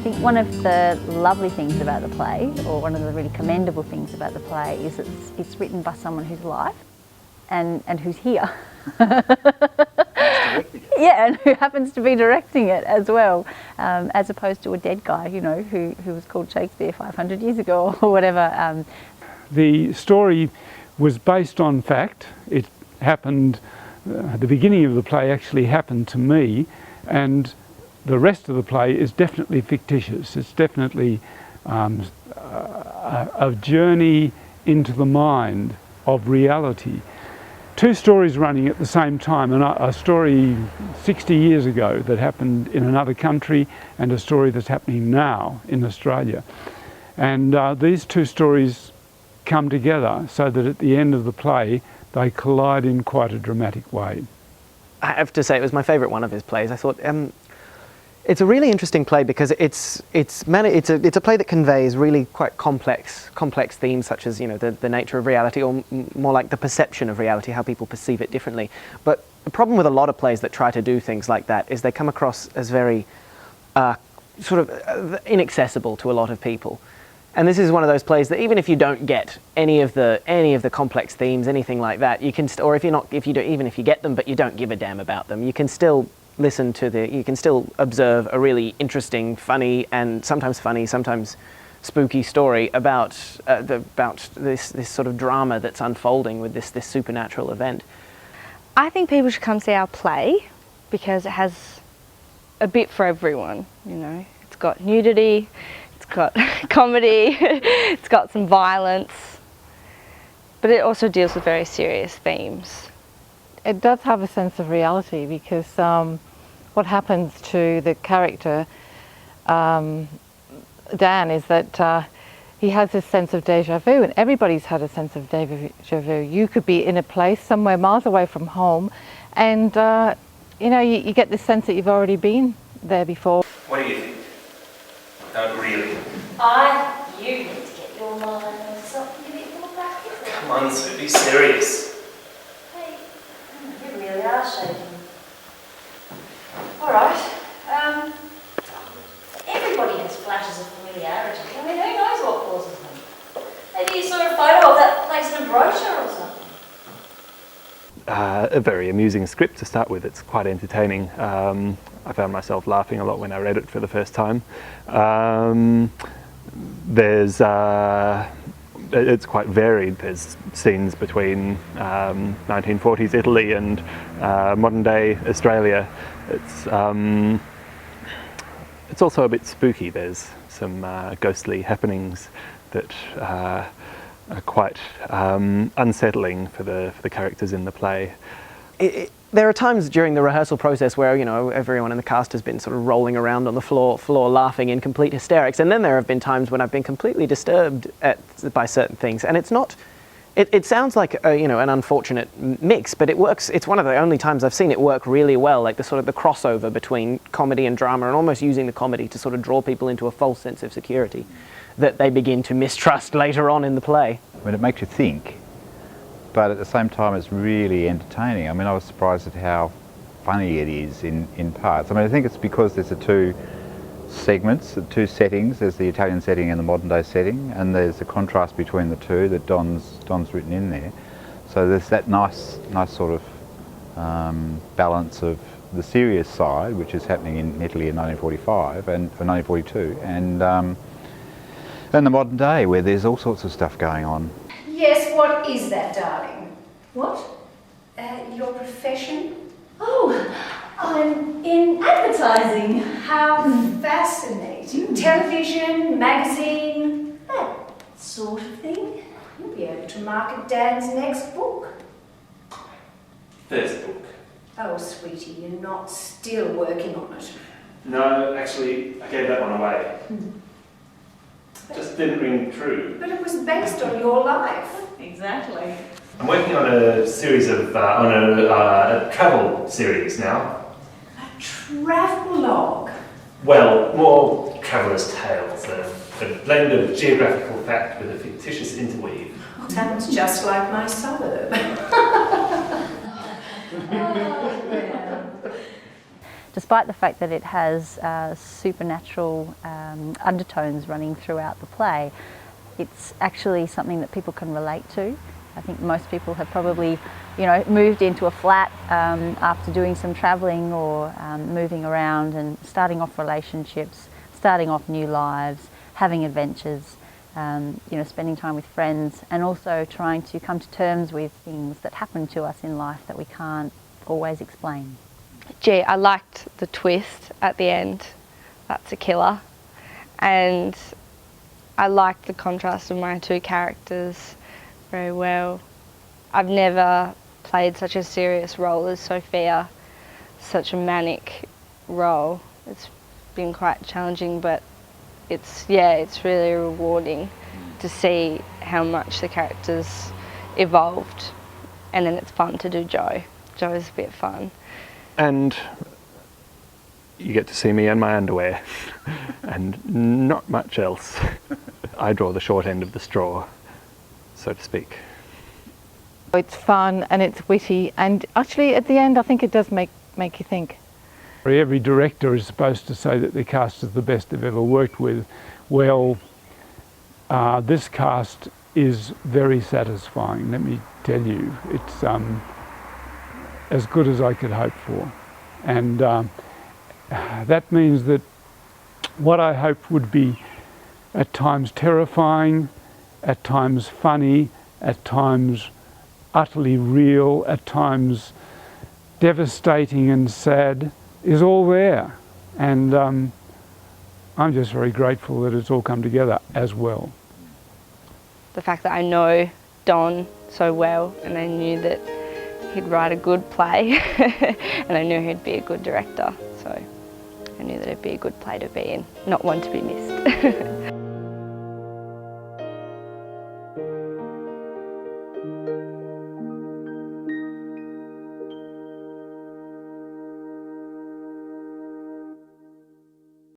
think one of the lovely things about the play, or one of the really commendable things about the play, is it's written by someone who's alive and who's here. Yeah, and who happens to be directing it as well, as opposed to a dead guy, you know, who was called Shakespeare 500 years ago or whatever. The story was based on fact. It happened, the beginning of the play actually happened to me, and the rest of the play is definitely fictitious. It's definitely a journey into the mind of reality. Two stories running at the same time, and a story 60 years ago that happened in another country, and a story that's happening now in Australia. And these two stories come together so that at the end of the play they collide in quite a dramatic way. I have to say it was my favourite one of his plays. I thought it's a really interesting play because it's a play that conveys really quite complex themes, such as, you know, the nature of reality, or more like the perception of reality, how people perceive it differently. But the problem with a lot of plays that try to do things like that is they come across as very sort of inaccessible to a lot of people. And this is one of those plays that even if you don't get any of the complex themes, anything like that, you can, or even if you get them but you don't give a damn about them, you can still listen to you can still observe a really interesting, funny, sometimes spooky story about this sort of drama that's unfolding with this supernatural event. I think people should come see our play because it has a bit for everyone. You know, it's got nudity, it's got comedy, it's got some violence, but it also deals with very serious themes. It does have a sense of reality because what happens to the character, Dan, is that he has this sense of deja vu, and everybody's had a sense of deja vu. You could be in a place somewhere miles away from home, and you know, you get this sense that you've already been there before. What do you think? Don't really. You need to get your mind something a bit more practical. Come on, Sue, be serious. Hey, you really are shaking. All right. Everybody has flashes of familiarity. I mean, who knows what causes them? Maybe you saw a photo of that place in a brochure or something. A very amusing script to start with. It's quite entertaining. I found myself laughing a lot when I read it for the first time. It's quite varied. There's scenes between 1940s Italy and modern day Australia. It's also a bit spooky. There's some ghostly happenings that are quite unsettling for the characters in the play. There are times during the rehearsal process where, you know, everyone in the cast has been sort of rolling around on the floor laughing in complete hysterics, and then there have been times when I've been completely disturbed by certain things, and it's not. It sounds like you know, an unfortunate mix, but it works. It's one of the only times I've seen it work really well, like the sort of the crossover between comedy and drama, and almost using the comedy to sort of draw people into a false sense of security that they begin to mistrust later on in the play. I mean, it makes you think, but at the same time it's really entertaining. I mean, I was surprised at how funny it is in parts. I mean, I think it's because there's the two segments, the two settings. There's the Italian setting and the modern day setting, and there's a contrast between the two that Don's written in there. So there's that nice sort of balance of the serious side, which is happening in Italy in 1945 and 1942, and the modern day where there's all sorts of stuff going on. Yes, what is that, darling? What? Your profession? Oh, I'm in advertising. How fascinating. Television, magazine, that sort of thing. You'll be able to market Dan's next book. First book. Oh, sweetie, you're not still working on it. No, actually, I gave that one away. Just didn't ring true. But it was based on your life. Exactly. I'm working on a series of, a travel series now. A travelogue. Well, more traveller's tales, a blend of geographical fact with a fictitious interweave. Sounds just like my suburb. despite the fact that it has supernatural undertones running throughout the play, it's actually something that people can relate to. I think most people have probably, moved into a flat after doing some travelling or moving around and starting off relationships, starting off new lives, having adventures, spending time with friends, and also trying to come to terms with things that happen to us in life that we can't always explain. Gee, I liked the twist at the end. That's a killer. And I liked the contrast of my two characters very well. I've never played such a serious role as Sophia, such a manic role. It's been quite challenging, but it's really rewarding to see how much the characters evolved, and then it's fun to do Jo. Jo is a bit fun. And you get to see me in my underwear and not much else. I draw the short end of the straw, so to speak. It's fun and it's witty, and actually at the end I think it does make you think. Every director is supposed to say that their cast is the best they've ever worked with. Well, this cast is very satisfying, let me tell you. It's as good as I could hope for. And that means that what I hoped would be at times terrifying, at times funny, at times utterly real, at times devastating and sad, is all there. And I'm just very grateful that it's all come together as well. The fact that I know Don so well, and I knew that he'd write a good play and I knew he'd be a good director, so I knew that it'd be a good play to be in, not one to be missed.